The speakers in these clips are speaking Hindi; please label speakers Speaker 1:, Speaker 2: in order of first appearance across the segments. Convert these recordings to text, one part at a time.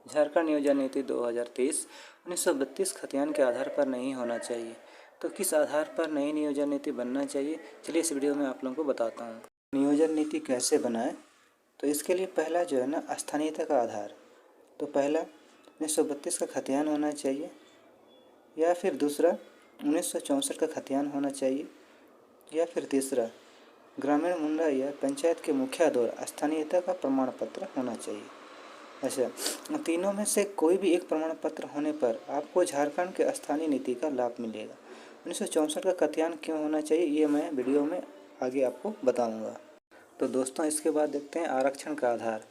Speaker 1: झारखंड नियोजन नीति 2023 1932 खतियान के आधार पर नहीं होना चाहिए। तो किस आधार पर नई नियोजन नीति बनना चाहिए, चलिए इस वीडियो में आप लोगों को बताता हूँ। नियोजन नीति कैसे बनाएं, तो इसके लिए पहला जो है ना स्थानीयता का आधार। तो पहला 1932 का खतियान होना चाहिए, या फिर दूसरा 1964 का खतियान होना चाहिए, या फिर तीसरा ग्रामीण मुंडा या पंचायत के मुखिया द्वारा स्थानीयता का प्रमाण पत्र होना चाहिए। अच्छा, तीनों में से कोई भी एक प्रमाण पत्र होने पर आपको झारखंड के स्थानीय नीति का लाभ मिलेगा। 1964 का खतियान क्यों होना चाहिए, ये मैं वीडियो में आगे आपको बताऊंगा। तो दोस्तों, इसके बाद देखते हैं आरक्षण का आधार।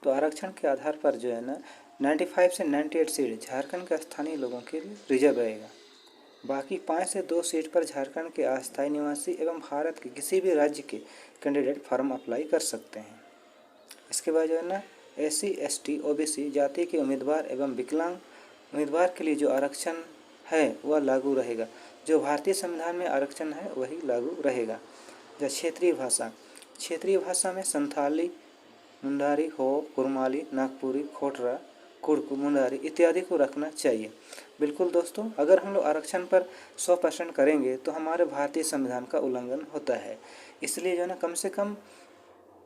Speaker 1: तो आरक्षण के आधार पर जो है ना 95 से 98 सीट झारखंड के स्थानीय लोगों के लिए रिजर्व रहेगा। बाकी 5 से 2 सीट पर झारखंड के अस्थायी निवासी एवं भारत के किसी भी राज्य के कैंडिडेट फॉर्म अप्लाई कर सकते हैं। इसके बाद जो है ना SC, ST, OBC जाति के उम्मीदवार एवं विकलांग उम्मीदवार के लिए जो आरक्षण है वह लागू रहेगा। जो भारतीय संविधान में आरक्षण है वही लागू रहेगा। जो क्षेत्रीय भाषा में संथाली, मुंडारी, हो, कुरमाली, नागपुरी, खोटरा, कुड़कू, मुंडारी इत्यादि को रखना चाहिए। बिल्कुल दोस्तों, अगर हम लोग आरक्षण पर 100% करेंगे तो हमारे भारतीय संविधान का उल्लंघन होता है। इसलिए जो है ना कम से कम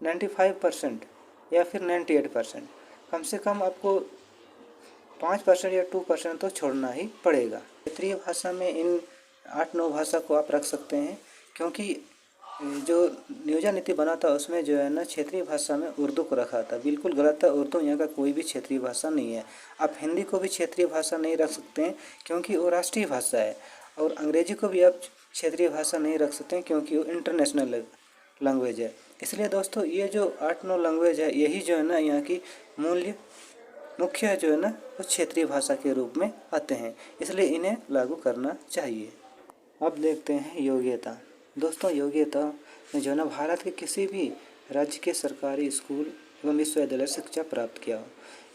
Speaker 1: 95% या फिर 98%, कम से कम आपको 5% या 2% तो छोड़ना ही पड़ेगा। क्षेत्रीय भाषा में इन 8-9 भाषा को आप रख सकते हैं, क्योंकि जो नियोजन नीति बना था उसमें जो है ना क्षेत्रीय भाषा में उर्दू को रखा था। बिल्कुल गलत था, उर्दू यहाँ का कोई भी क्षेत्रीय भाषा नहीं है। आप हिंदी को भी क्षेत्रीय भाषा नहीं रख सकते हैं क्योंकि वो राष्ट्रीय भाषा है, और अंग्रेजी को भी आप क्षेत्रीय भाषा नहीं रख सकते हैं क्योंकि वो इंटरनेशनल लैंग्वेज है। इसलिए दोस्तों, ये जो 8-9 लैंग्वेज है यही जो है ना यहाँ की मुख्य जो है ना वो क्षेत्रीय भाषा के रूप में आते हैं, इसलिए इन्हें लागू करना चाहिए। अब देखते हैं योग्यता। दोस्तों, योग्यता में जो है ना भारत के किसी भी राज्य के सरकारी स्कूल एवं विश्वविद्यालय शिक्षा प्राप्त किया हो।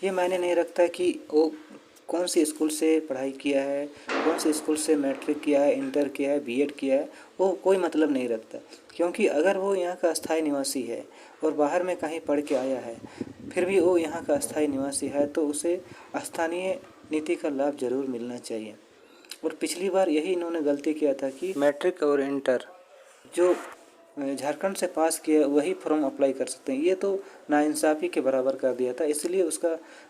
Speaker 1: ये मायने नहीं रखता कि वो कौन सी स्कूल से पढ़ाई किया है, कौन से स्कूल से मैट्रिक किया है, इंटर किया है, BEd किया है, वो कोई मतलब नहीं रखता। क्योंकि अगर वो यहाँ का अस्थायी निवासी है और बाहर में कहीं पढ़ के आया है, फिर भी वो यहाँ का अस्थायी निवासी है, तो उसे स्थानीय नीति का लाभ जरूर मिलना चाहिए। और पिछली बार यही इन्होंने गलती किया था कि मैट्रिक और इंटर जो झारखंड से पास किया वही फॉर्म अप्लाई कर सकते हैं। ये तो नाइंसाफ़ी के बराबर कर दिया था, इसलिए उसका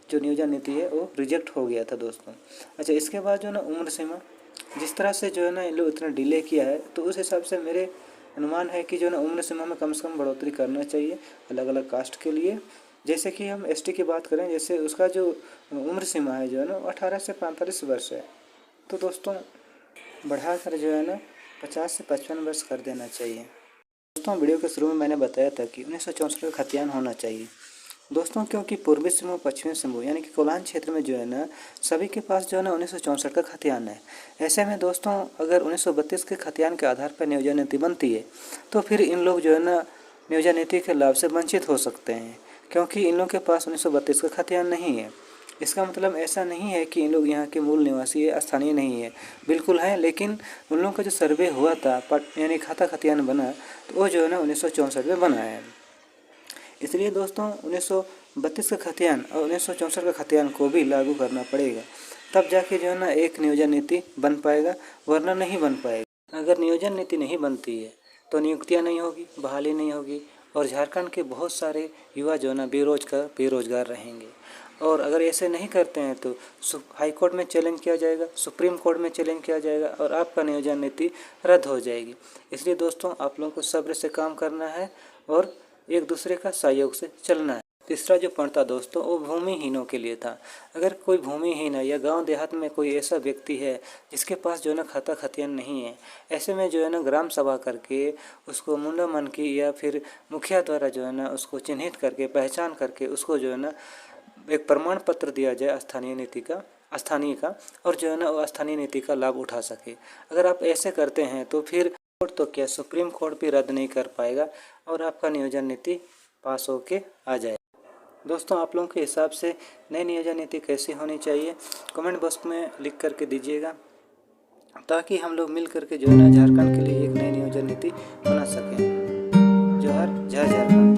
Speaker 1: जो नियोजन नीति है वो रिजेक्ट हो गया था दोस्तों। अच्छा, इसके बाद जो है ना उम्र सीमा, जिस तरह से जो है ना इन लोग इतना डिले किया है, तो उस हिसाब से मेरे अनुमान है कि जो है ना उम्र सीमा में कम से कम बढ़ोतरी करना चाहिए अलग अलग कास्ट के लिए। जैसे कि हम ST की बात करें, जैसे उसका जो उम्र सीमा है जो है ना 18 से 45 वर्ष है, तो दोस्तों बढ़ाकर जो है ना 50 से 55 वर्ष कर देना चाहिए। दोस्तों, वीडियो के शुरू में मैंने बताया था कि 1964 का खतियान होना चाहिए दोस्तों, क्योंकि पूर्वी सिंहभूम पश्चिमी सिंहभूम यानी कि कोलान क्षेत्र में जो है ना सभी के पास जो है ना 1964 का खतियान है। ऐसे में दोस्तों, अगर 1932 के खतियान के आधार पर नियोजन नीति बनती है तो फिर इन लोग जो है ना नियोजन नीति के लाभ से वंचित हो सकते हैं, क्योंकि इन लोग के पास 1932 का खतियान नहीं है। इसका मतलब ऐसा नहीं है कि इन लोग यहाँ के मूल निवासी है, स्थानीय नहीं है, बिल्कुल है, लेकिन उन लोगों का जो सर्वे हुआ था यानी खाता खतियान बना, तो वो जो है ना 1964 में बना है। इसलिए दोस्तों 1932 का खतियान और 1964 का खतियान को भी लागू करना पड़ेगा, तब जाके जो है ना एक नियोजन नीति बन पाएगा, वरना नहीं बन पाएगा। अगर नियोजन नीति नहीं बनती है तो नियुक्तियाँ नहीं होगी, बहाली नहीं होगी, और झारखंड के बहुत सारे युवा जो है ना बेरोजगार रहेंगे। और अगर ऐसे नहीं करते हैं तो हाई कोर्ट में चैलेंज किया जाएगा, सुप्रीम कोर्ट में चैलेंज किया जाएगा, और आपका नियोजन नीति रद्द हो जाएगी। इसलिए दोस्तों, आप लोगों को सब्र से काम करना है और एक दूसरे का सहयोग से चलना है। तीसरा जो पॉइंट था दोस्तों, वो भूमिहीनों के लिए था। अगर कोई भूमिहीन है या गांव देहात में कोई ऐसा व्यक्ति है जिसके पास जो है ना खाता खतियान नहीं है, ऐसे में जो है ना ग्राम सभा करके उसको मुंडा मन की या फिर मुखिया द्वारा जो है ना उसको चिन्हित करके पहचान करके उसको जो है ना एक प्रमाण पत्र दिया जाए स्थानीय का, और जो है ना वो स्थानीय नीति का लाभ उठा सके। अगर आप ऐसे करते हैं तो फिर कोर्ट तो क्या, सुप्रीम कोर्ट भी रद्द नहीं कर पाएगा और आपका नियोजन नीति पास होके आ जाए। दोस्तों, आप लोगों के हिसाब से नई नियोजन नीति कैसी होनी चाहिए कमेंट बॉक्स में लिख करके दीजिएगा, ताकि हम लोग मिल करके जो है ना झारखंड के लिए एक नई नियोजन नीति बना सकें। जोहार, जय झारखंड।